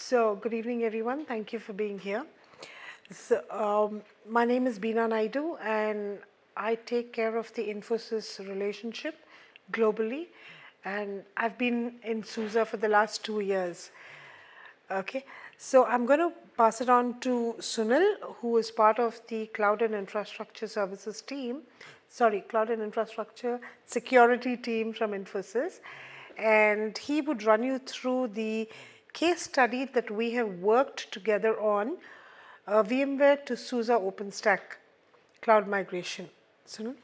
So, good evening, everyone. Thank you for being here. So, my name is Beena Naidu, and I take care of the Infosys relationship globally. And I've been in SUSE for the last 2 years. Okay, so I'm going to pass it on to Sunil, who is part of the Cloud and Infrastructure Services team. Sorry, Cloud and Infrastructure Security team from Infosys. And he would run you through the case study that we have worked together on VMware to SUSE Openstack Cloud migration. Sunil?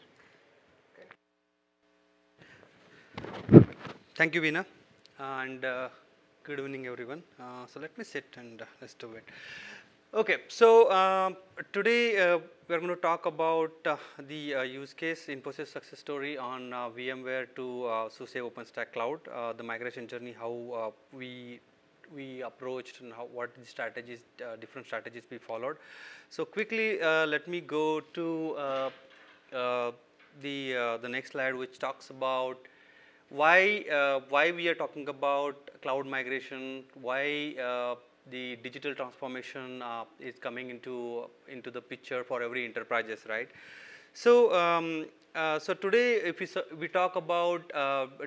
Thank you, Veena, and good evening, everyone. So let me sit and let's do it. Okay, so today we are going to talk about the use case Infosys success story on VMware to SUSE Openstack Cloud, the migration journey, how we approached and what the strategies, different strategies we followed. So quickly, let me go to the next slide, which talks about why we are talking about cloud migration, why the digital transformation is coming into the picture for every enterprises, right? So so today, if we talk about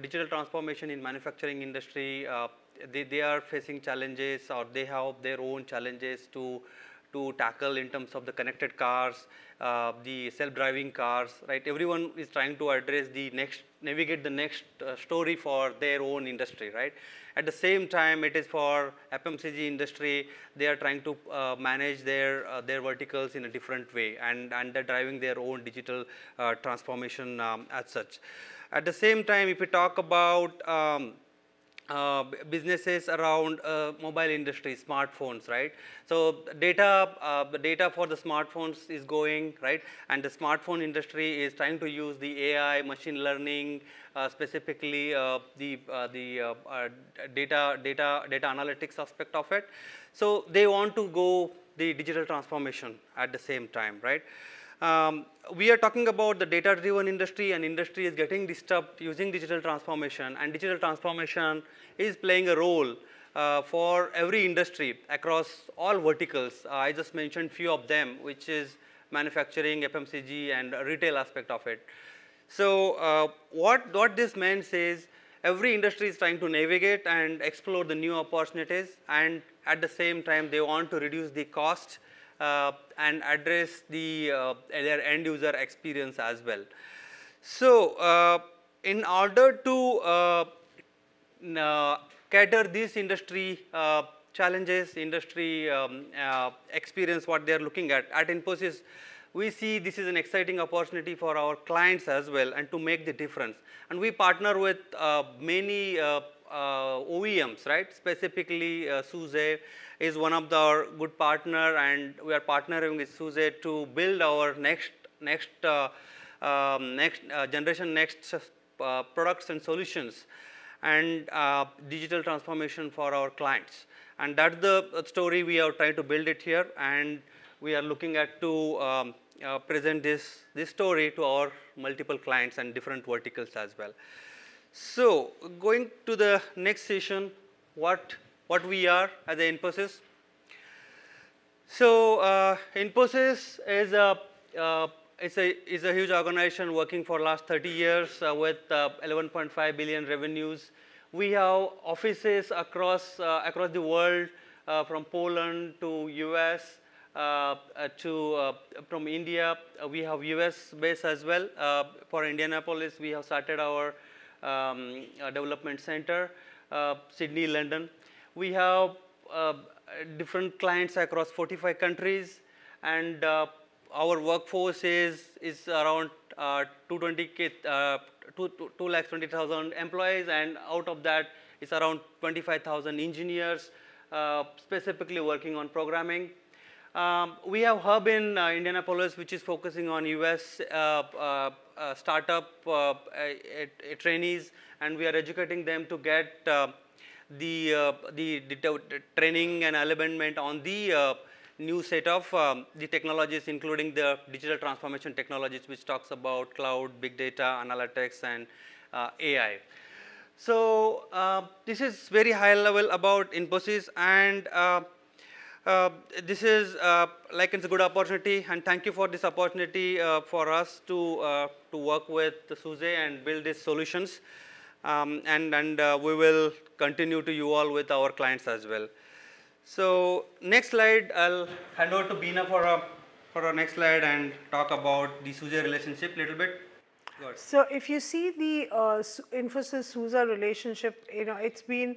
digital transformation in manufacturing industry, they are facing challenges, or they have their own challenges to tackle in terms of the connected cars, the self-driving cars, right? Everyone is trying to address the next, navigate the next story for their own industry, right? At the same time, it is for FMCG industry, they are trying to manage their verticals in a different way, and they're driving their own digital transformation as such. At the same time, if we talk about businesses around mobile industry, smartphones, right? So the data for the smartphones is going, right? And the smartphone industry is trying to use the AI, machine learning, specifically the data analytics aspect of it. So they want to go the digital transformation at the same time, right? We are talking about the data-driven industry, and industry is getting disturbed using digital transformation, and digital transformation is playing a role for every industry across all verticals. I just mentioned few of them, which is manufacturing, FMCG, and retail aspect of it. So what this means is every industry is trying to navigate and explore the new opportunities, and at the same time they want to reduce the cost and address their end user experience as well. So in order to cater these industry challenges, industry experience, what they are looking at Infosys, we see this is an exciting opportunity for our clients as well, and to make the difference. And we partner with many OEMs, right? Specifically, SUSE is one of our good partner, and we are partnering with SUSE to build our next generation, products and solutions, and digital transformation for our clients. And that's the story we are trying to build it here, and we are looking at to present this story to our multiple clients and different verticals as well. So going to the next session, what we are as a Infosys. So Infosys is a huge organization working for last 30 years with 11.5 billion revenues. We have offices across the world, from Poland to US from India. We have US base as well. For Indianapolis, we have started our development center, Sydney, London. We have different clients across 45 countries, and our workforce is around 220,000 employees, and out of that is around 25,000 engineers, specifically working on programming. We have hub in Indianapolis, which is focusing on US startup trainees, and we are educating them to get the training and alignment on the new set of the technologies, including the digital transformation technologies, which talks about cloud, big data, analytics, and AI. So this is very high level about Infosys, and uh, this is like it's a good opportunity, and thank you for this opportunity for us to work with the SUSE and build these solutions, and we will continue to you all with our clients as well. So next slide, I'll hand over to Beena for our next slide and talk about the SUSE relationship a little bit. Go ahead. So if you see the Infosys SUSE relationship, it's been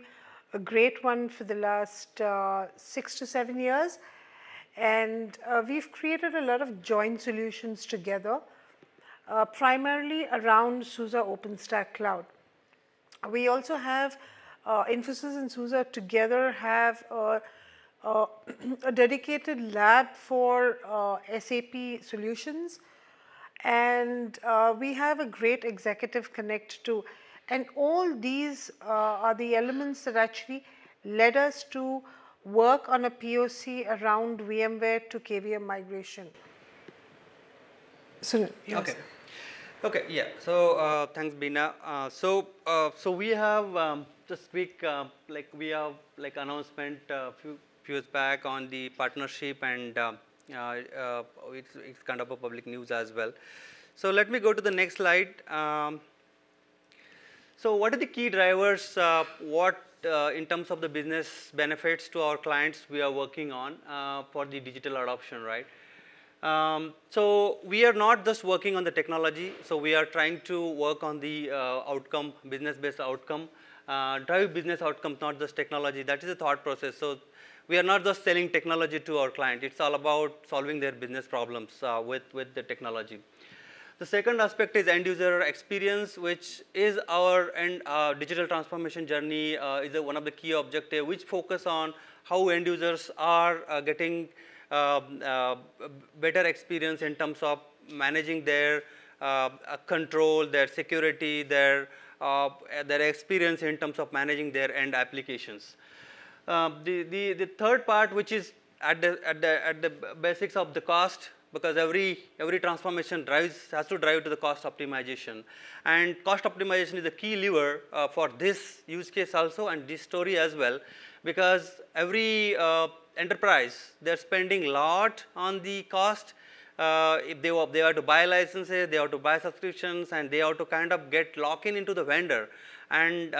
a great one for the last 6 to 7 years, and we've created a lot of joint solutions together, primarily around SUSE Openstack Cloud. We also have Infosys and SUSE together have a, a dedicated lab for SAP solutions, and we have a great executive connect too. And all these are the elements that actually led us to work on a POC around VMware to KVM migration. So, yes. Okay. Okay. Yeah. So thanks, Beena. So we have just quick like we have like announcement few years back on the partnership, and it's kind of a public news as well. So let me go to the next slide. So what are the key drivers? What in terms of the business benefits to our clients we are working on for the digital adoption, right? So we are not just working on the technology. So we are trying to work on the outcome, business-based outcome, drive business outcomes, not just technology. That is the thought process. So we are not just selling technology to our client. It's all about solving their business problems with the technology. The second aspect is end user experience, which is our digital transformation journey is one of the key objectives, which focus on how end users are getting better experience in terms of managing their control, their security, their experience in terms of managing their end applications. The third part, which is at the basics of the cost, because every transformation has to drive to the cost optimization, and cost optimization is a key lever for this use case also and this story as well, because every enterprise, they're spending a lot on the cost. If they have to buy licenses, they have to buy subscriptions, and they have to kind of get lock-in into the vendor, and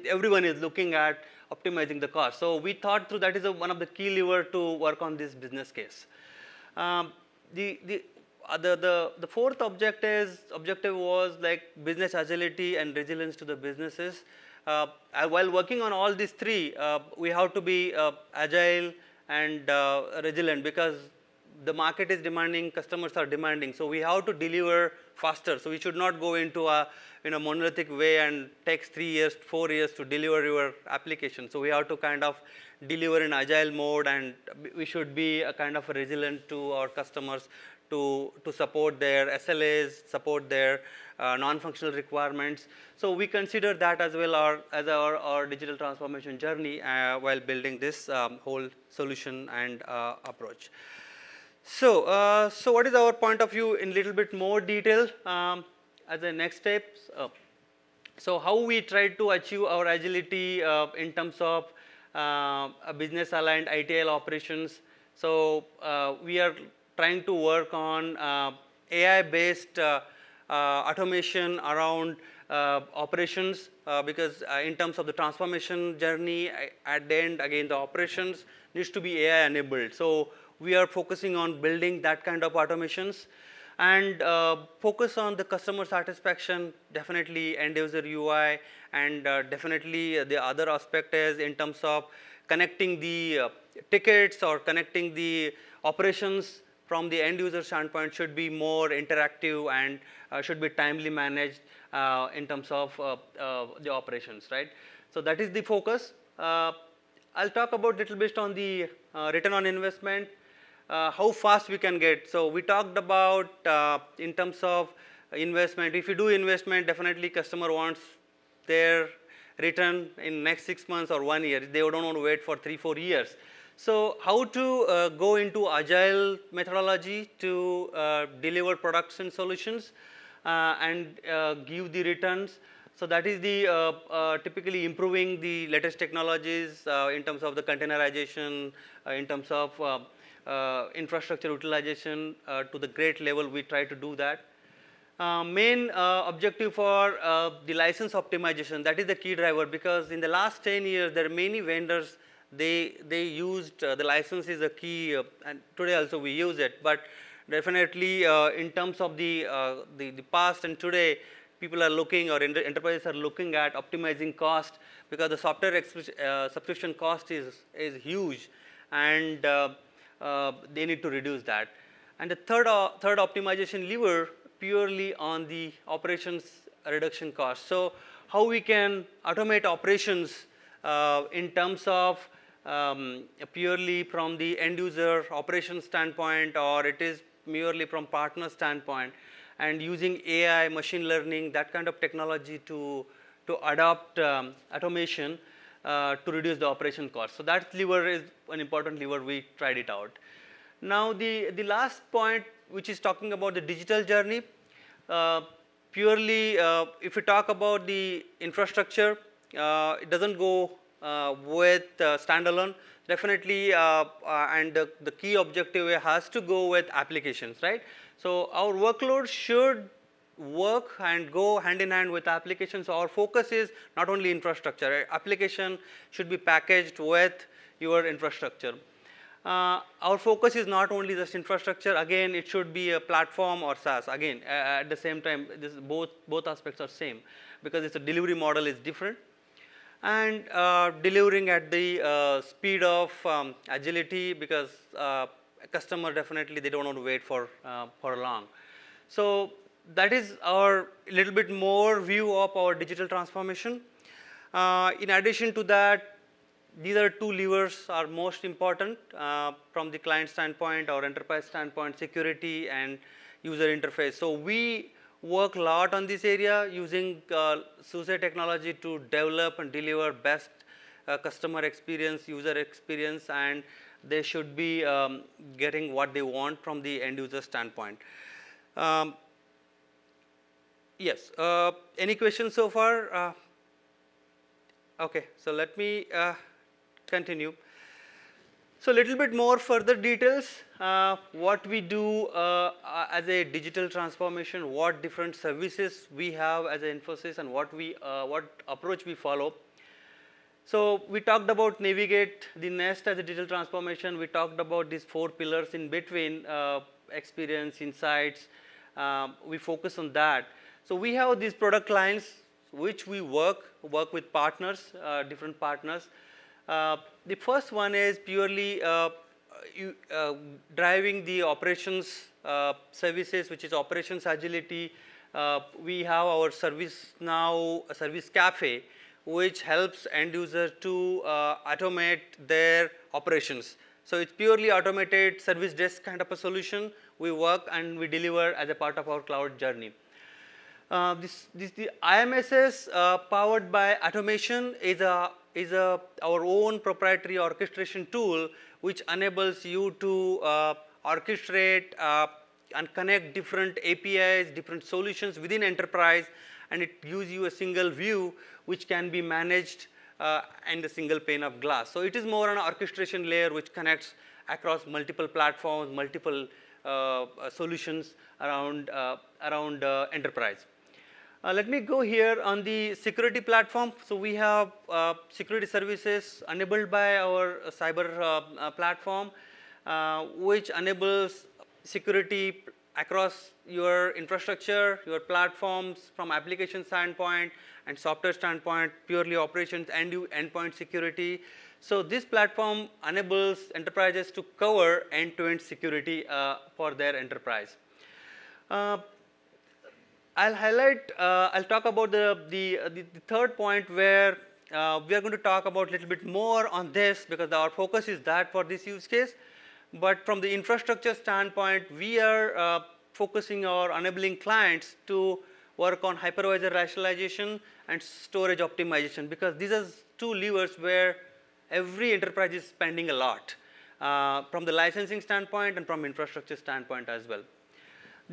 everyone is looking at optimizing the cost. So we thought through that is one of the key lever to work on this business case. The fourth objective was like business agility and resilience to the businesses. While working on all these three, we have to be agile and resilient, because the market is demanding, customers are demanding, so we have to deliver faster. So we should not go into a monolithic way and takes 3 years, 4 years to deliver your application. So we have to kind of deliver in agile mode, and we should be a kind of resilient to our customers to support their SLAs, support their non-functional requirements. So we consider that as well as our digital transformation journey while building this whole solution and approach. So, so what is our point of view in little bit more detail as the next steps? So how we try to achieve our agility in terms of business aligned ITIL operations. So we are trying to work on AI based automation around operations, because in terms of the transformation journey, at the end again the operations needs to be AI enabled. So we are focusing on building that kind of automations, and focus on the customer satisfaction, definitely end user UI, and definitely the other aspect is in terms of connecting the tickets or connecting the operations from the end user standpoint should be more interactive and should be timely managed in terms of the operations, right? So that is the focus. I'll talk about little bit on the return on investment. How fast we can get. So we talked about in terms of investment. If you do investment, definitely customer wants their return in next 6 months or 1 year. They don't want to wait for 3-4 years. So how to go into agile methodology to deliver products and solutions and give the returns. So that is the typically improving the latest technologies in terms of the containerization, in terms of infrastructure utilization to the great level. We try to do that. Main objective for the license optimization, that is the key driver, because in the last 10 years there are many vendors, they used the license is a key, and today also we use it, but definitely in terms of the past and today, people are looking, or enterprises are looking at optimizing cost, because the software subscription cost is huge, and they need to reduce that. And the third optimization lever purely on the operations reduction cost. So how we can automate operations in terms of purely from the end user operations standpoint, or it is merely from partner standpoint, and using AI, machine learning, that kind of technology to adopt automation to reduce the operation cost. So that lever is an important lever. We tried it out. Now the last point, which is talking about the digital journey, purely if we talk about the infrastructure, it doesn't go with standalone. Definitely, and the key objective has to go with applications, right? So our workload should work and go hand in hand with applications. So our focus is not only infrastructure. Application should be packaged with your infrastructure. Our focus is not only just infrastructure. Again, it should be a platform or SaaS. Again, at the same time, this both aspects are same, because it's a delivery model is different, and delivering at the speed of agility, because a customer definitely they don't want to wait for long. So that is our little bit more view of our digital transformation. In addition to that, these are two levers are most important from the client standpoint or enterprise standpoint: security and user interface. So we work a lot on this area using SUSE technology to develop and deliver best customer experience, user experience, and they should be getting what they want from the end user standpoint. Yes. Any questions so far? Okay. So let me continue. So a little bit more further details, what we do as a digital transformation, what different services we have as an Infosys, and what approach we follow. So we talked about navigate the nest as a digital transformation. We talked about these 4 pillars in between, experience, insights. We focus on that. So we have these product lines which we work with partners, different partners. The first one is purely driving the operations services, which is operations agility. We have our ServiceNow service cafe, which helps end user to automate their operations. So it's purely automated service desk kind of a solution. We work and we deliver as a part of our cloud journey. The IMSS powered by automation is our own proprietary orchestration tool, which enables you to orchestrate and connect different APIs, different solutions within enterprise, and it gives you a single view which can be managed and a single pane of glass. So it is more an orchestration layer which connects across multiple platforms, multiple solutions around enterprise. Let me go here on the security platform. So we have security services enabled by our cyber platform, which enables security across your infrastructure, your platforms from application standpoint and software standpoint, purely operations and endpoint security. So this platform enables enterprises to cover end-to-end security for their enterprise. I'll talk about the third point, where we are going to talk about a little bit more on this, because our focus is that for this use case. But from the infrastructure standpoint, we are focusing or enabling clients to work on hypervisor rationalization and storage optimization, because these are 2 levers where every enterprise is spending a lot from the licensing standpoint and from infrastructure standpoint as well.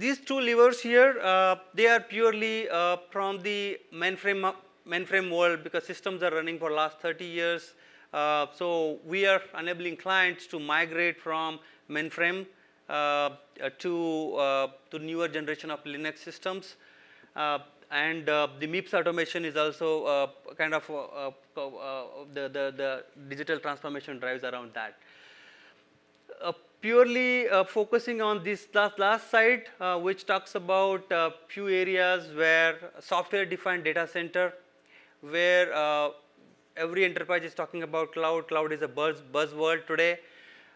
these two levers here, they are purely from the mainframe world, because systems are running for last 30 years. So we are enabling clients to migrate from mainframe to newer generation of Linux systems. And the MIPS automation is also kind of the digital transformation drives around that. Purely focusing on this last side, which talks about few areas where software-defined data center, where every enterprise is talking about cloud. Cloud is a buzzword today.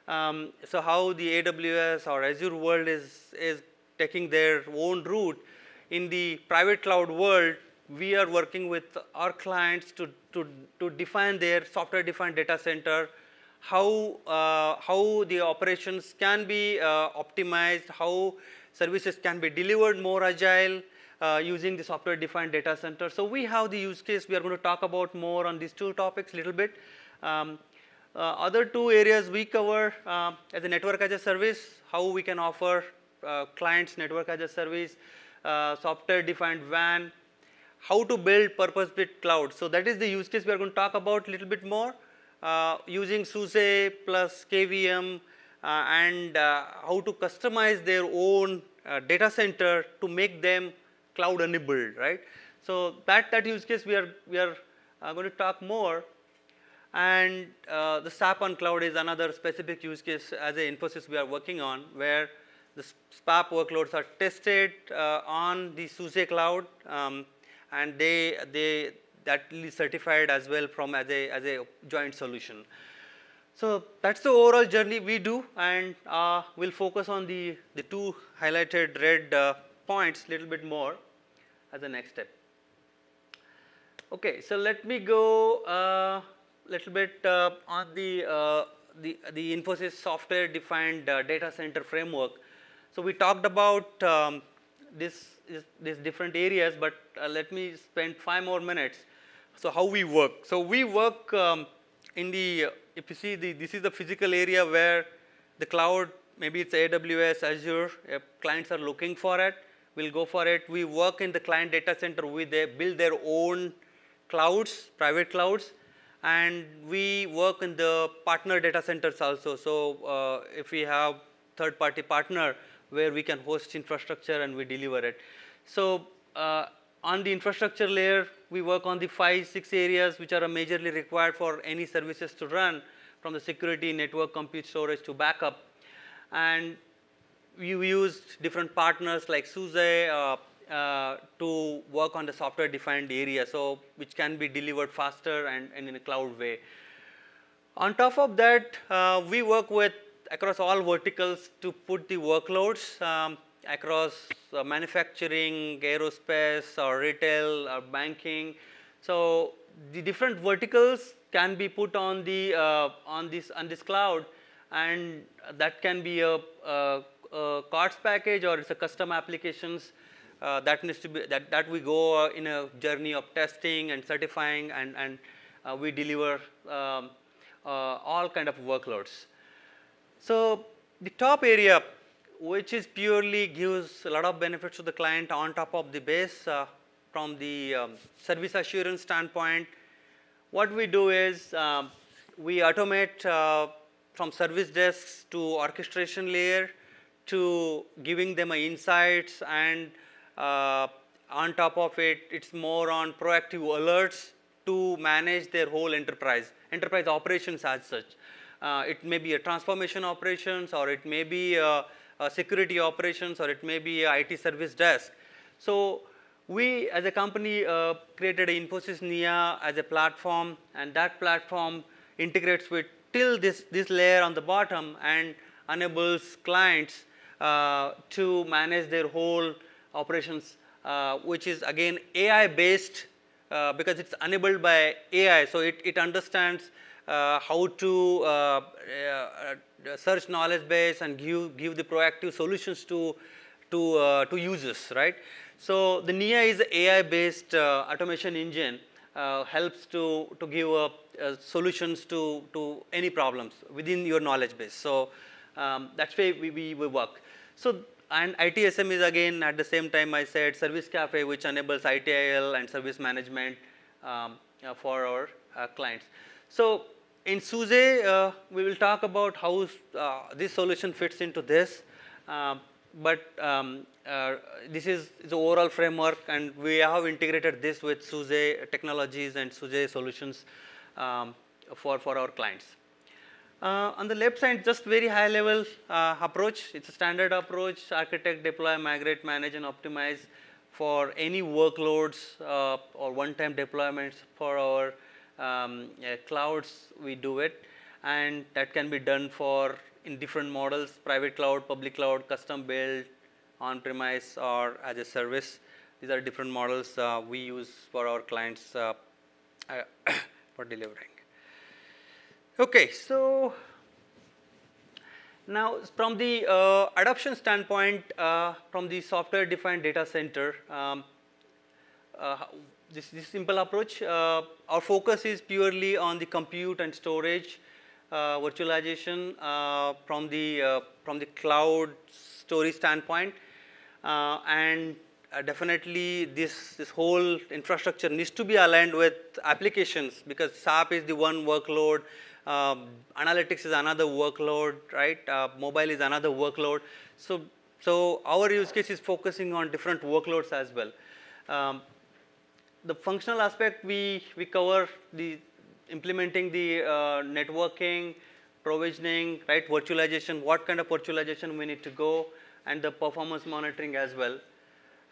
So how the AWS or Azure world is taking their own route. In the private cloud world, we are working with our clients to define their software-defined data center, how the operations can be optimized, how services can be delivered more agile using the software-defined data center. So we have the use case. We are going to talk about more on these two topics a little bit. Other two areas we cover as a network as a service, how we can offer clients network as a service, software-defined WAN, how to build purpose-built cloud. So that is the use case we are going to talk about a little bit more. Using SUSE plus KVM and how to customize their own data center to make them cloud enabled, right? So that use case we are going to talk more. And the SAP on cloud is another specific use case as a Infosys we are working on, where the SAP workloads are tested on the SUSE cloud, and that is certified as well from as a joint solution. So that's the overall journey we do, and we'll focus on the two highlighted red points a little bit more as the next step. Okay, so let me go little bit on the Infosys software defined data center framework. So we talked about these different areas, but let me spend 5 more minutes. So how we work? So we work in the, if you see this is the physical area where the cloud, maybe it's AWS, Azure, if clients are looking for it, we'll go for it. We work in the client data center, they build their own clouds, private clouds, and we work in the partner data centers also. So if we have third-party partner where we can host infrastructure and we deliver it. So on the infrastructure layer, we work on the 5-6 areas which are majorly required for any services to run, from the security, network, compute, storage to backup. And we used different partners like SUSE to work on the software defined area, so which can be delivered faster and in a cloud way. On top of that, we work with across all verticals to put the workloads across manufacturing, aerospace, or retail, or banking. So the different verticals can be put on the on this cloud, and that can be a CARDS package, or it's a custom applications that needs to be that we go in a journey of testing and certifying, and we deliver all kind of workloads. So the top area, which is purely gives a lot of benefits to the client on top of the base from the service assurance standpoint. What we do is we automate from service desks to orchestration layer to giving them insights, and on top of it, it's more on proactive alerts to manage their whole enterprise operations as such. It may be a transformation operations, or it may be a security operations, or it may be a IT service desk. So we as a company created a Infosys NIA as a platform, and that platform integrates with till this layer on the bottom and enables clients to manage their whole operations, which is again AI based because it's enabled by AI. So it understands how to search knowledge base and give the proactive solutions to users, right? So the NIA is an AI based automation engine, helps to give solutions to any problems within your knowledge base. So that's why we work. So and ITSM is again at the same time I said Service Cafe, which enables ITIL and service management for our clients. So in SUSE, we will talk about how this solution fits into this, but this is the overall framework, and we have integrated this with SUSE technologies and SUSE solutions for our clients. On the left side, just very high level approach. It's a standard approach: architect, deploy, migrate, manage, and optimize for any workloads or one-time deployments for our clouds. We do it, and that can be done for in different models: private cloud, public cloud, custom build, on-premise, or as a service. These are different models we use for our clients for delivering. Okay, so now from the adoption standpoint, from the software-defined data center, this simple approach, our focus is purely on the compute and storage, virtualization from the cloud story standpoint, and definitely this whole infrastructure needs to be aligned with applications, because SAP is the one workload. Analytics is another workload, right? Mobile is another workload. So our use case is focusing on different workloads as well. The functional aspect we cover the implementing the networking, provisioning, right? Virtualization, what kind of virtualization we need to go, and the performance monitoring as well.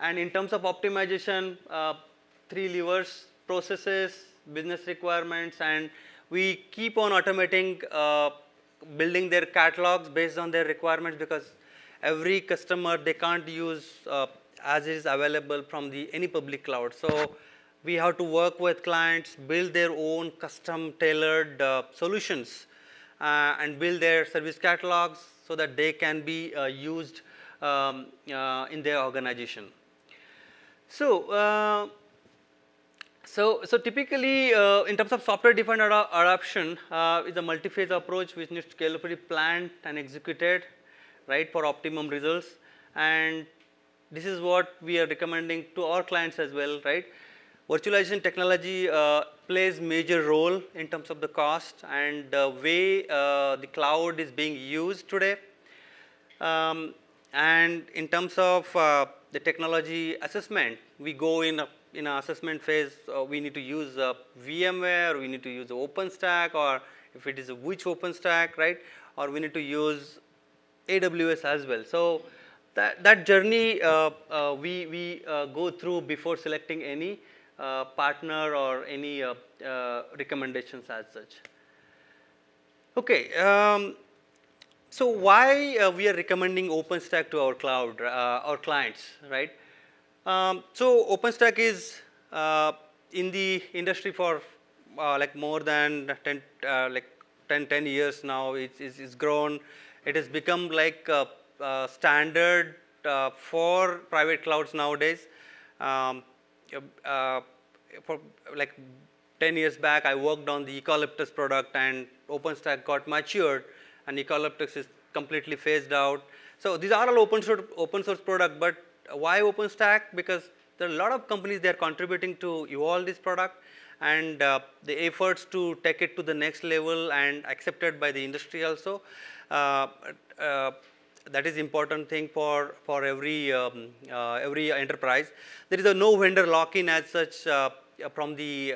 And in terms of optimization, 3 levers: processes, business requirements, and we keep on automating, building their catalogs based on their requirements, because every customer, they can't use as is available from any public cloud. So we have to work with clients, build their own custom tailored solutions, and build their service catalogs so that they can be used in their organization. So So typically, in terms of software-defined adoption, is a multi-phase approach which needs to carefully planned and executed, right, for optimum results. And this is what we are recommending to our clients as well, right. Virtualization technology plays major role in terms of the cost and the way the cloud is being used today. And in terms of the technology assessment, we go in an assessment phase. We need to use VMware, we need to use Openstack, or if it is which Openstack, right, or we need to use AWS as well. So that journey we go through before selecting any partner or any recommendations as such. Okay. So why we are recommending OpenStack to our cloud, our clients, right? So OpenStack is in the industry for like more than 10 years now. It's grown. It has become like a standard for private clouds nowadays. For like 10 years back, I worked on the Eucalyptus product, and OpenStack got matured, and Eucalyptus is completely phased out. So these are all open source product, but why OpenStack? Because there are a lot of companies they are contributing to evolve this product, and the efforts to take it to the next level and accepted by the industry also. That is important thing for every enterprise. There is no vendor lock-in as such from the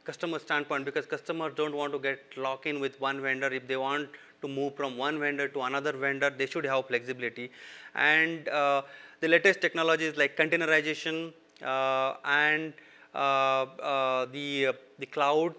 customer standpoint, because customers don't want to get lock-in with one vendor. If they want to move from one vendor to another vendor, they should have flexibility. And the latest technologies like containerization and the cloud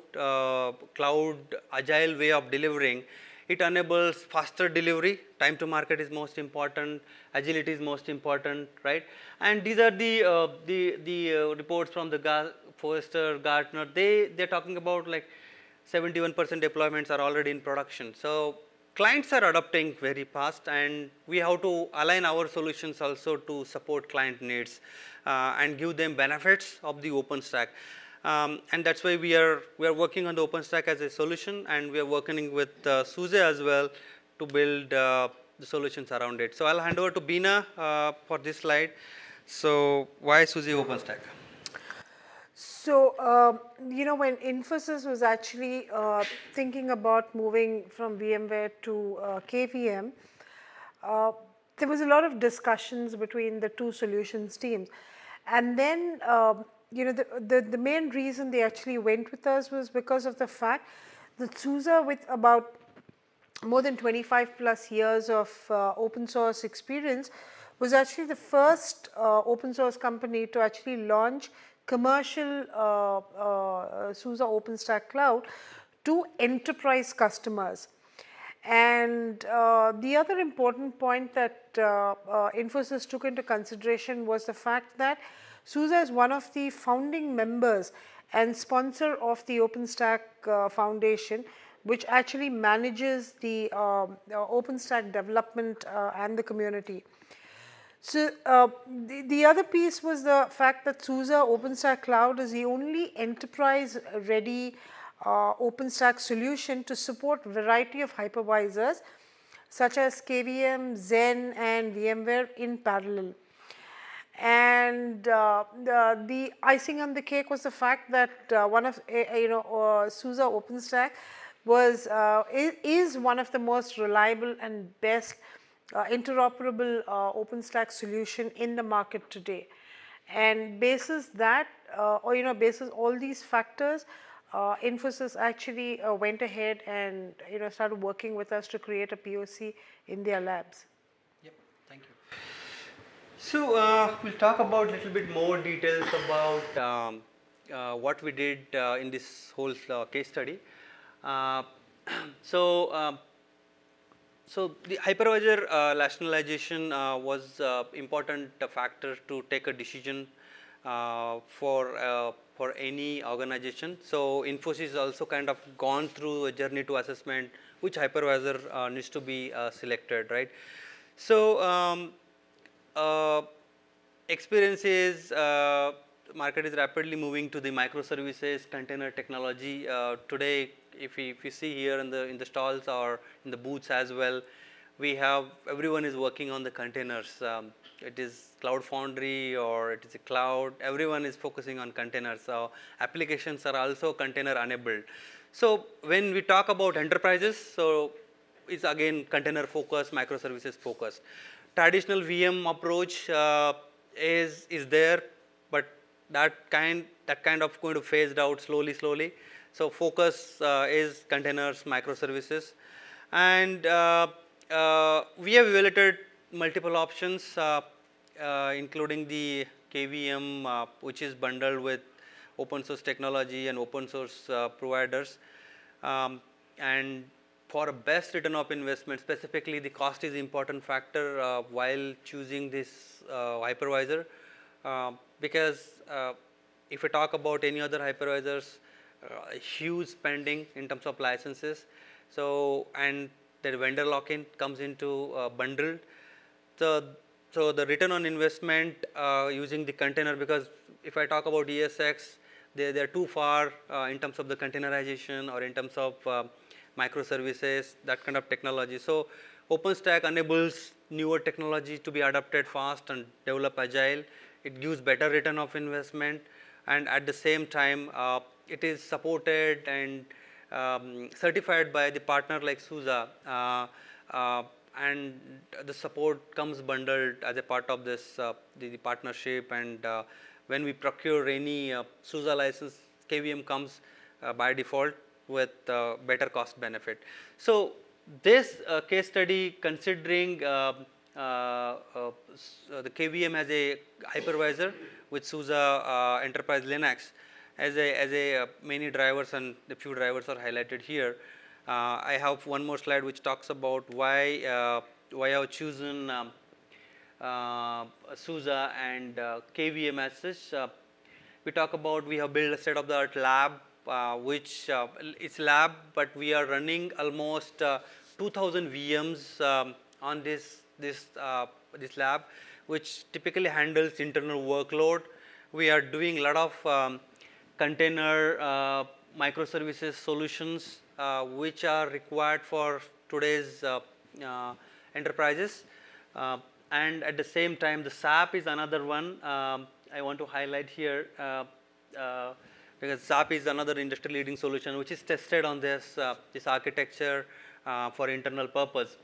agile way of delivering, it enables faster delivery. Time to market is most important. Agility is most important, right? And these are the reports from the Forrester, Gartner. They're talking about like 71% deployments are already in production. So clients are adopting very fast, and we have to align our solutions also to support client needs and give them benefits of the OpenStack. And that's why we are working on the OpenStack as a solution, and we are working with SUSE as well to build the solutions around it. So I'll hand over to Beena for this slide. So why SUSE OpenStack? So, when Infosys was actually thinking about moving from VMware to KVM, uh, there was a lot of discussions between the two solutions teams. And then, the main reason they actually went with us was because of the fact that SUSE, with about more than 25 plus years of open source experience, was actually the first open source company to actually launch commercial SUSE Openstack Cloud to enterprise customers. And the other important point that Infosys took into consideration was the fact that SUSE is one of the founding members and sponsor of the OpenStack Foundation, which actually manages the OpenStack development and the community. So, the other piece was the fact that SUSE OpenStack Cloud is the only enterprise ready OpenStack solution to support variety of hypervisors such as KVM, Zen and VMware in parallel. And the icing on the cake was the fact that one of SUSE OpenStack is one of the most reliable and best interoperable OpenStack solution in the market today. And basis that, basis all these factors, Infosys actually went ahead and started working with us to create a POC in their labs. Yep, thank you. So we'll talk about a little bit more details about what we did in this whole case study. So the hypervisor rationalization was important factor to take a decision for any organization. So Infosys also kind of gone through a journey to assessment which hypervisor needs to be selected, right? So experience is market is rapidly moving to the microservices container technology. Today, if you see here in the stalls or in the booths as well, we have everyone is working on the containers. It is Cloud Foundry or it is a cloud. Everyone is focusing on containers. So applications are also container enabled. So when we talk about enterprises, so it's again container focused, microservices focused. Traditional VM approach is there, but that kind of going to phased out slowly. So focus is containers, microservices, and we have evaluated multiple options, including the KVM, which is bundled with open source technology and open source providers, and for a best return of investment, specifically the cost is important factor while choosing this hypervisor, because if we talk about any other hypervisors, huge spending in terms of licenses, so and the vendor lock-in comes into bundled. So the return on investment using the container, because if I talk about ESX, they're too far in terms of the containerization or in terms of microservices, that kind of technology. So OpenStack enables newer technology to be adopted fast and develop agile. It gives better return of investment, and at the same time it is supported and certified by the partner like SUSE, and the support comes bundled as a part of this the partnership. And when we procure any SUSE license, KVM comes by default with better cost benefit. So this case study, considering the KVM as a hypervisor with SUSE Enterprise Linux as a many drivers, and the few drivers are highlighted here. I have one more slide which talks about why I have chosen SUSE and KVM as such. We talk about we have built a state-of-the-art lab, which it's lab, but we are running almost 2,000 VMs on this lab, which typically handles internal workload. We are doing a lot of container microservices solutions which are required for today's enterprises. And at the same time, the SAP is another one I want to highlight here, because SAP is another industry leading solution which is tested on this architecture for internal purpose.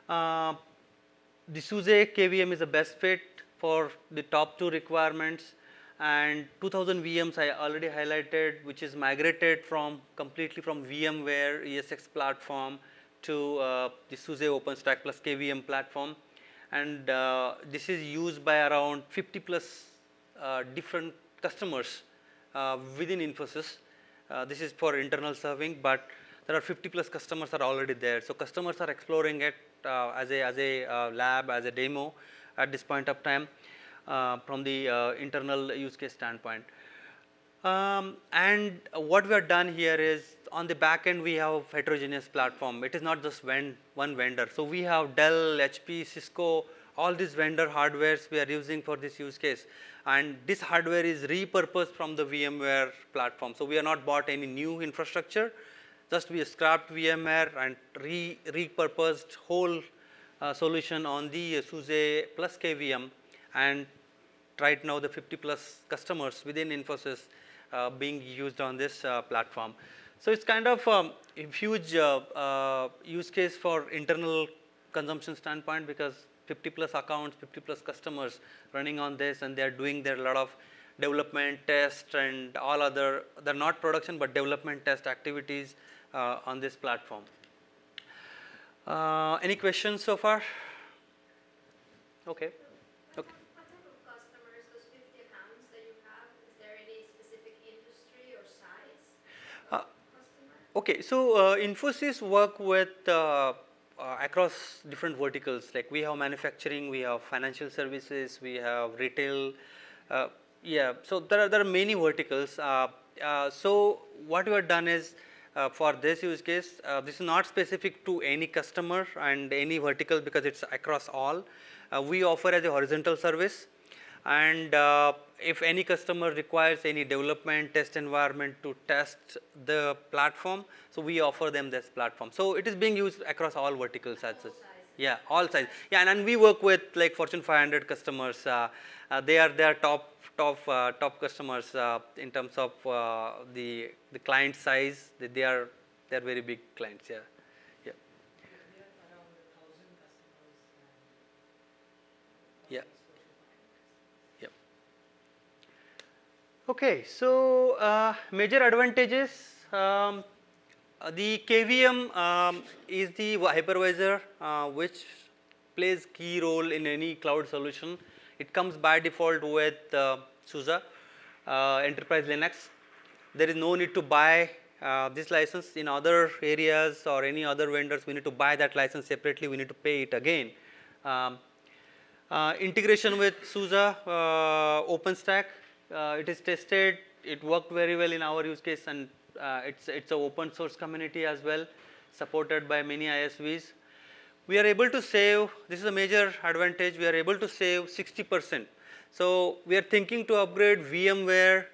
The SUSE KVM is the best fit for the top 2 requirements, and 2000 VMs I already highlighted, which is migrated completely from VMware ESX platform to the SUSE Openstack plus KVM platform, and this is used by around 50 plus different customers within Infosys. This is for internal serving, but there are 50 plus customers are already there. So customers are exploring it as a lab, as a demo at this point of time from the internal use case standpoint. And what we have done here is, on the back end we have heterogeneous platform. It is not just one vendor. So we have Dell, HP, Cisco, all these vendor hardwares we are using for this use case, and this hardware is repurposed from the VMware platform. So we have not bought any new infrastructure, just we scrapped VMware and repurposed whole solution on the SUSE plus KVM, and right now the 50 plus customers within Infosys being used on this platform. So it's kind of a huge use case for internal consumption standpoint, because 50 plus accounts, 50 plus customers running on this, and they are doing their lot of development, test, and all other, they're not production but development test activities on this platform. Any questions so far? Okay. What type of customers, those 50 accounts that you have, is there any specific industry or size of customer? Okay, so Infosys work with across different verticals. Like we have manufacturing, we have financial services, we have retail. Yeah, so there are many verticals. So what we have done is, for this use case, this is not specific to any customer and any vertical, because it's across all. We offer as a horizontal service, and if any customer requires any development test environment to test the platform, so we offer them this platform. So it is being used across all verticals as such. Yeah, all sizes. Yeah, and we work with like Fortune 500 customers. They are top customers in terms of the client size. They are very big clients. Yeah. Yeah. We have around 1,000 customers. Yeah. Yep. Okay, so major advantages. The KVM is the hypervisor which plays key role in any cloud solution. It comes by default with SUSE Enterprise Linux. There is no need to buy this license in other areas or any other vendors. We need to buy that license separately. We need to pay it again. Integration with SUSE Openstack. It is tested. It worked very well in our use case, and it's an open source community as well, supported by many ISVs. We are able to save, this is a major advantage, we are able to save 60%. So we are thinking to upgrade VMware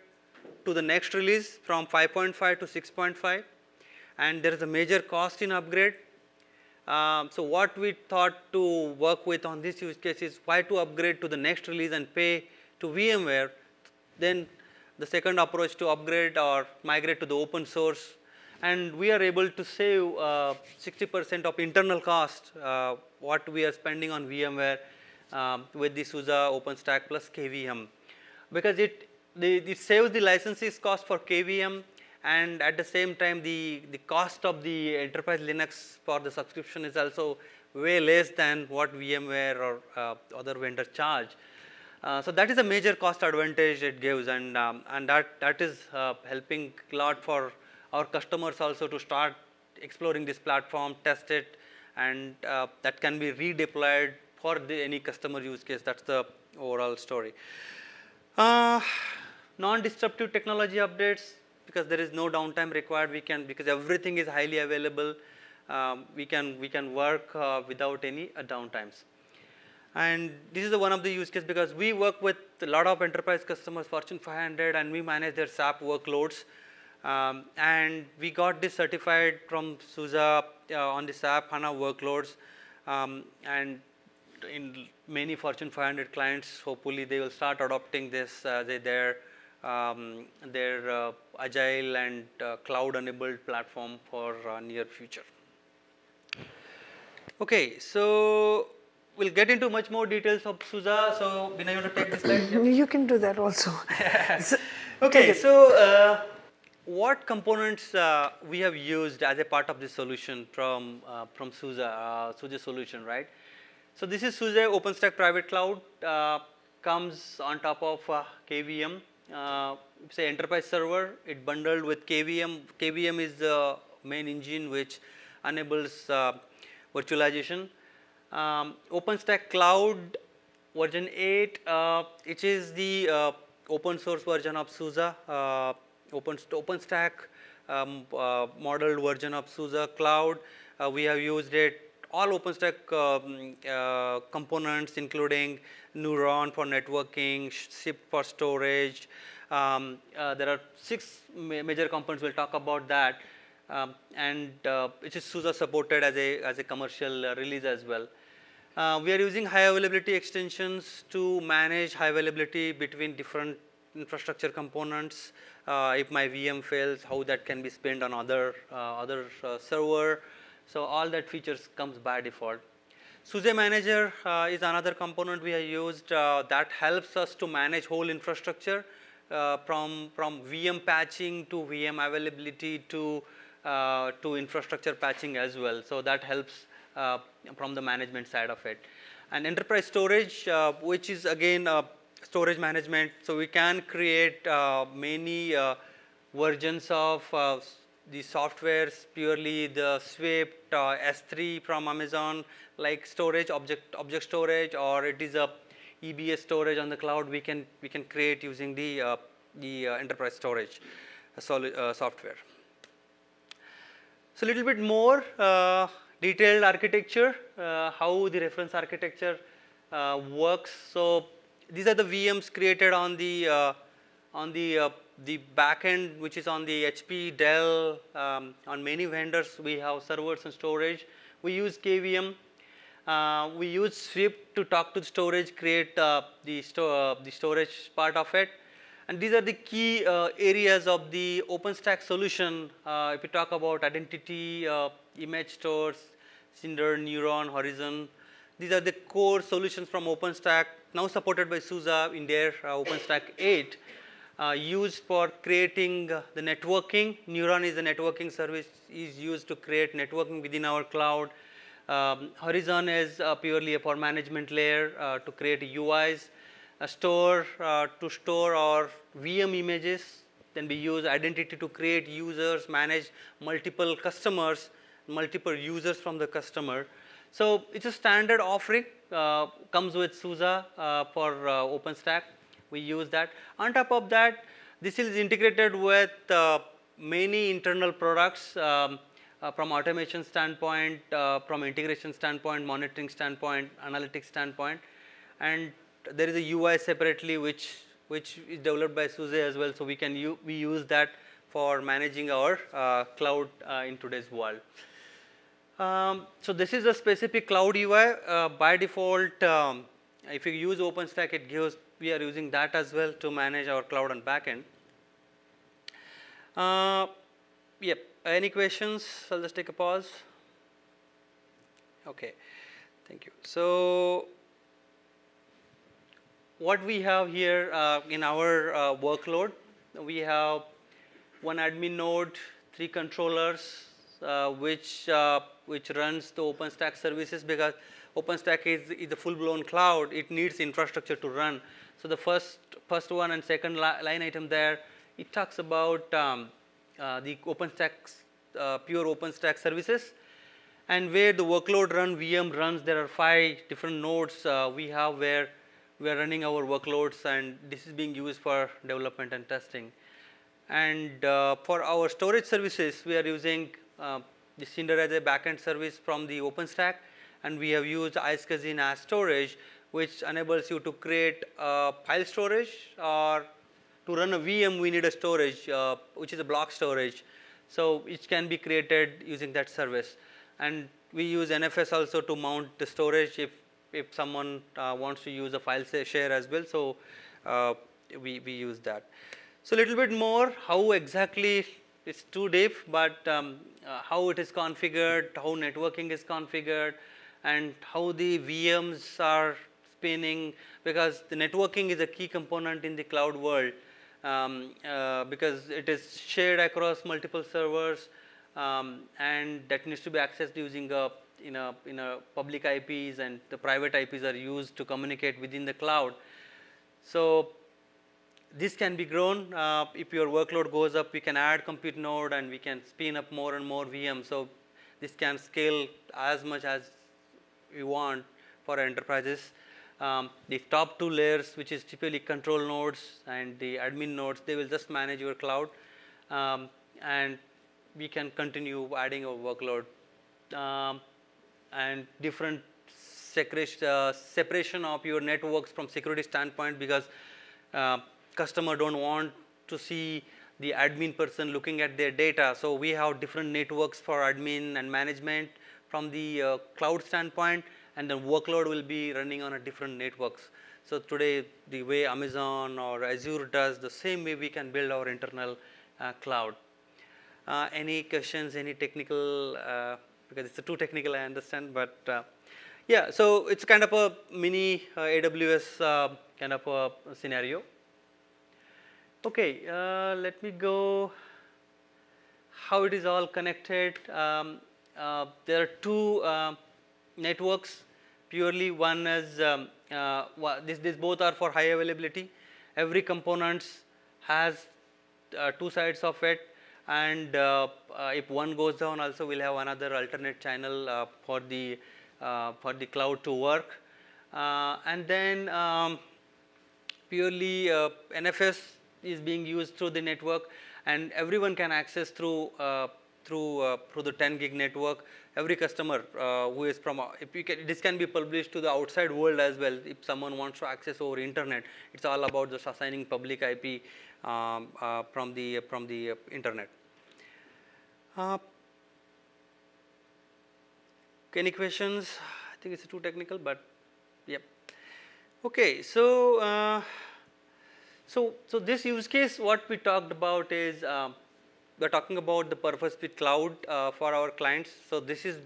to the next release from 5.5 to 6.5, and there is a major cost in upgrade. So what we thought to work with on this use case is why to upgrade to the next release and pay to VMware. Then the second approach to upgrade or migrate to the open source, and we are able to save 60% of internal cost what we are spending on VMware with the SUSE Openstack plus KVM, because it saves the licenses cost for KVM, and at the same time the cost of the enterprise Linux for the subscription is also way less than what VMware or other vendors charge. So that is a major cost advantage it gives, and that is helping a lot for our customers also to start exploring this platform, test it, and that can be redeployed for any customer use case. That's the overall story. Non-disruptive technology updates, because there is no downtime required. We can, because everything is highly available, we can work without any downtimes. And this is one of the use cases, because we work with a lot of enterprise customers, Fortune 500, and we manage their SAP workloads. And we got this certified from SUSE on the SAP HANA workloads. and in many Fortune 500 clients, hopefully they will start adopting this as their agile and cloud-enabled platform for near future. Okay, so we'll get into much more details of SUSE. So, Bina, you want to take this slide? Yep. You can do that also. So, Okay, so what components we have used as a part of this solution from SUSE solution, right? So this is SUSE Openstack Private Cloud, comes on top of KVM. Say enterprise server, it bundled with KVM. KVM is the main engine which enables virtualization. OpenStack Cloud version 8, it is the open source version of SUSE, OpenStack modeled version of SUSE Cloud. We have used it all OpenStack components, including Neuron for networking, SIP for storage. There are 6 major components. We'll talk about that, and it is SUSE supported as a commercial release as well. We are using high availability extensions to manage high availability between different infrastructure components. If my VM fails, how that can be spent on other server. So all that features comes by default. SUSE Manager is another component we have used that helps us to manage whole infrastructure from VM patching to VM availability to infrastructure patching as well. So that helps from the management side of it. And enterprise storage, which is again storage management. So we can create many versions of the softwares, purely the Swift, S3 from Amazon, like storage, object storage, or it is a EBS storage on the cloud. We can create using the enterprise storage software. So a little bit more detailed architecture, how the reference architecture works. So these are the VMs created on the back end, which is on the HP, Dell, on many vendors. We have servers and storage. We use KVM. We use Swift to talk to the storage, create the storage part of it. And these are the key areas of the OpenStack solution. If you talk about identity, image stores, Cinder, Neuron, Horizon, these are the core solutions from OpenStack, now supported by SUSE in their OpenStack 8. Used for creating the networking. Neuron is a networking service, is used to create networking within our cloud. Horizon is purely a for management layer to create UIs. Store to store our VM images. Then we use identity to create users, manage multiple customers, multiple users from the customer. So it's a standard offering, comes with SUSE for OpenStack. We use that. On top of that, this is integrated with many internal products from automation standpoint, from integration standpoint, monitoring standpoint, analytics standpoint, and there is a UI separately which is developed by SUSE as well. So we use that for managing our cloud in today's world. So this is a specific cloud UI. By default, if you use OpenStack, it gives. We are using that as well to manage our cloud and backend. Yep. Any questions? I'll just take a pause. Okay. Thank you. So what we have here in our workload, we have one admin node, 3 controllers, which runs the OpenStack services, because OpenStack is a full-blown cloud. It needs infrastructure to run. So the first one and second line item there, it talks about the OpenStack, pure OpenStack services, and where the workload run VM runs. There are 5 different nodes we have where we are running our workloads, and this is being used for development and testing. And for our storage services, we are using the Cinder as a backend service from the OpenStack, and we have used iSCSI NAS storage, which enables you to create file storage, or to run a VM we need a storage which is a block storage. So it can be created using that service. And we use NFS also to mount the storage if someone wants to use a file share as well. So we use that. So a little bit more how exactly, it's too deep, but how it is configured, how networking is configured, and how the VMs are spinning, because the networking is a key component in the cloud world, because it is shared across multiple servers, and that needs to be accessed using in a public IPs, and the private IPs are used to communicate within the cloud. So this can be grown. If your workload goes up, we can add compute node and we can spin up more and more VMs. So this can scale as much as we want for enterprises. The top two layers, which is typically control nodes and the admin nodes, they will just manage your cloud, and we can continue adding our workload, and different separation of your networks from security standpoint, because customer don't want to see the admin person looking at their data. So we have different networks for admin and management from the cloud standpoint, and the workload will be running on a different networks. So today, the way Amazon or Azure does, the same way we can build our internal cloud. Any questions, any technical, because it's too technical, I understand, but yeah, so it's kind of a mini AWS kind of a scenario. Okay, let me go how it is all connected. There are two networks. Purely one is this both are for high availability. Every components has two sides of it, and if one goes down, also we'll have another alternate channel for the cloud to work. And then purely NFS is being used through the network, and everyone can access through the 10 gig network. Every customer who is from, this can be published to the outside world as well. If someone wants to access over internet, it's all about just assigning public IP from the internet. Any questions? I think it's too technical, but yep. Okay, so so this use case, what we talked about is we're talking about the purpose fit cloud for our clients. So this is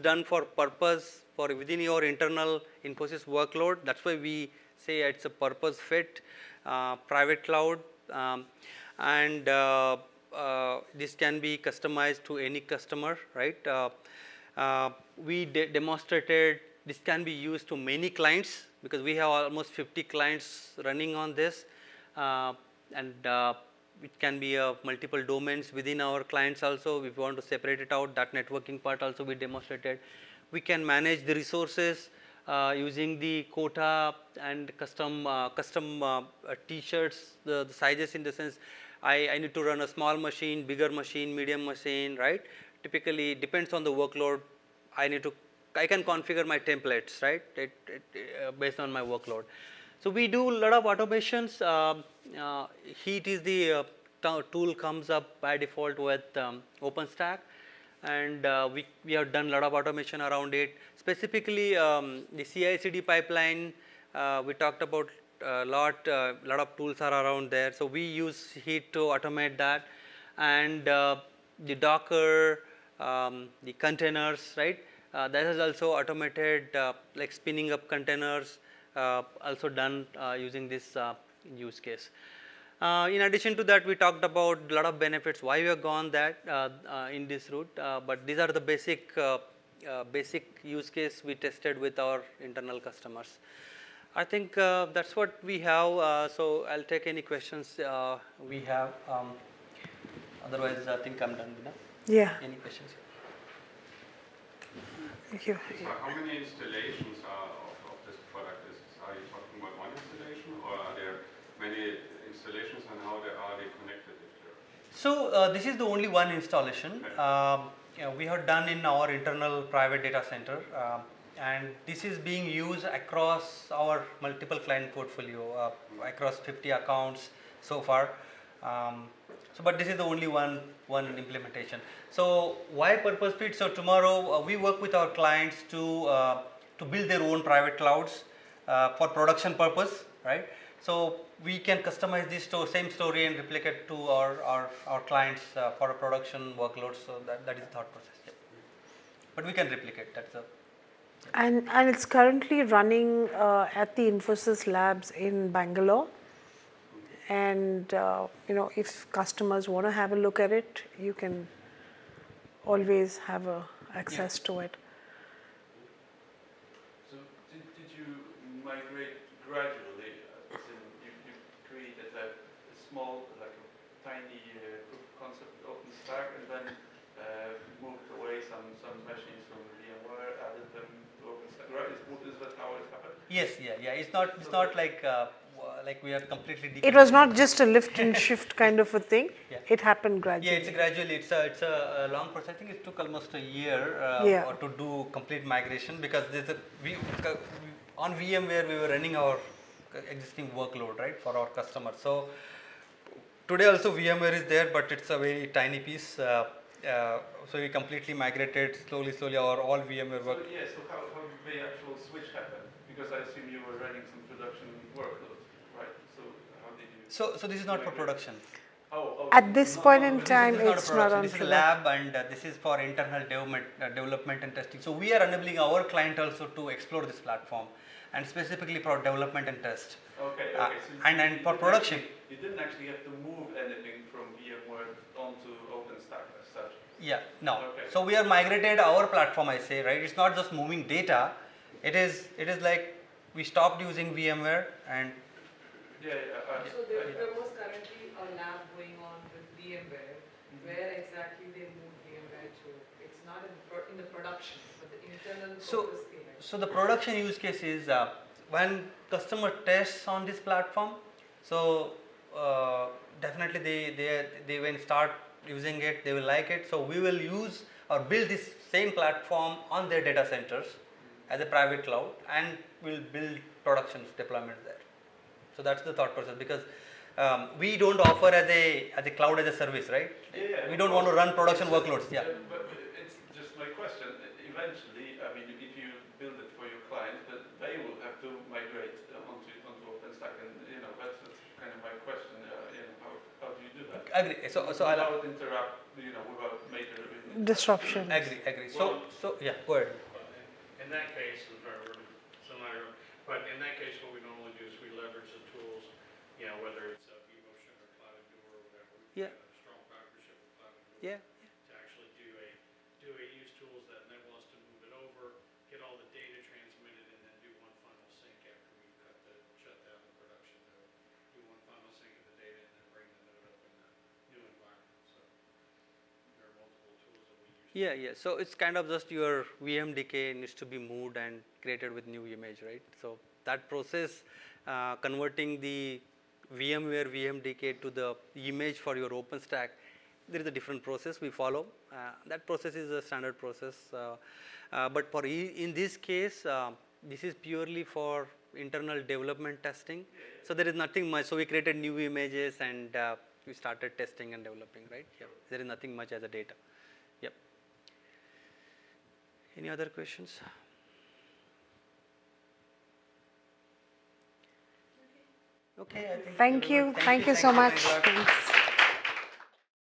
done for purpose for within your internal Infosys workload. That's why we say it's a purpose fit private cloud, and this can be customized to any customer, right? We demonstrated this can be used to many clients, because we have almost 50 clients running on this, and it can be multiple domains within our clients also. If we want to separate it out, that networking part also we demonstrated. We can manage the resources using the quota and custom t-shirts, the sizes, in the sense I need to run a small machine, bigger machine, medium machine, right? Typically depends on the workload. I can configure my templates, right? Based on my workload. So we do a lot of automations. Heat is the tool comes up by default with Openstack, and we have done a lot of automation around it. Specifically, the CI/CD pipeline we talked about a lot of tools are around there. So we use Heat to automate that, and the Docker, the containers, right? That is also automated, like spinning up containers, also done using this use case. In addition to that, we talked about a lot of benefits, why we have gone that in this route, but these are the basic use case we tested with our internal customers. I think that's what we have, so I'll take any questions we have. Otherwise, I think I'm done. Yeah. Any questions? Thank you. So how many installations of this product is? Are you talking about one installation, or are there many installations, and how are they connected? So this is the only one installation we have done in our internal private data center, and this is being used across our multiple client portfolio, across 50 accounts so far. So, but this is the only one implementation. So, why purpose fit? So, tomorrow we work with our clients to build their own private clouds for production purpose, right? So, we can customize this same story and replicate to our clients for a production workload. So, that is the thought process. Yeah. But we can replicate. That's a And it's currently running at the Infosys labs in Bangalore. And you know, if customers want to have a look at it, you can always have access to it. So did you migrate gradually? As in you created a small, like a tiny proof of concept OpenStack, and then moved away some machines from VMware, added them to OpenStack. Right? Is that how it happened? yes, yeah. It's not like we are completely. It was not just a lift and shift kind of a thing. Yeah. It happened gradually. Yeah, it's gradually. It's a long process. I think it took almost a year Yeah. or to do complete migration, because on VMware we were running our existing workload, right, for our customers. So today also VMware is there, but it's a very tiny piece. So we completely migrated slowly our all VMware work. So, yeah. So how did the actual switch happen? Because I assume you were running some production workloads, right? So how did you? So this is not for production. At this point in time, This is it's not on This is a production. lab, and this is for internal development and testing. So we are enabling our client also to explore this platform, and specifically for development and test. Okay. So and for production. You didn't actually have to move anything from VMware onto OpenStack as such. Yeah, no. Okay. So we are migrated our platform, I say, right? It's not just moving data. It is like we stopped using VMware and. So there was currently a lab going on with VMware, where exactly they moved VMware to. It's not in the production, but the internal focus thing. So the production use case is when customer tests on this platform. So definitely they when start using it, they will like it. So we will use or build this same platform on their data centers as a private cloud, and we'll build production deployments there. So that's the thought process, because we don't offer as a cloud as a service, right? Yeah, we don't want to run production workloads. Yeah. But it's just my question. Eventually, I mean, if you build it for your client, but they will have to migrate onto OpenStack, and that's kind of my question. How do you do that? Agree. So without interrupt, without major Disruption. Agree. So yeah, go ahead. In that case, but in that case, what we normally do is we leverage the tools, whether it's vMotion or Cloud Endure or whatever. We've Yeah. got a strong partnership with Cloud Endure Yeah. to actually use tools that enable us to move it over, get all the data transmitted, and then do one final sync after we shut down the production node. Do one final sync of the data, and then bring the node up in the new environment. So there are multiple tools that we use. Yeah. So it's kind of just your VMDK needs to be moved and created with new image, right? So that process, converting the VMware VMDK to the image for your OpenStack, there is a different process we follow. That process is a standard process, but in this case, this is purely for internal development testing. So there is nothing much. So we created new images and we started testing and developing, right? Yeah. There is nothing much as a data. Yep. Any other questions? Okay. I think Thank you. Thank you so Thanks much. a lot. Thanks.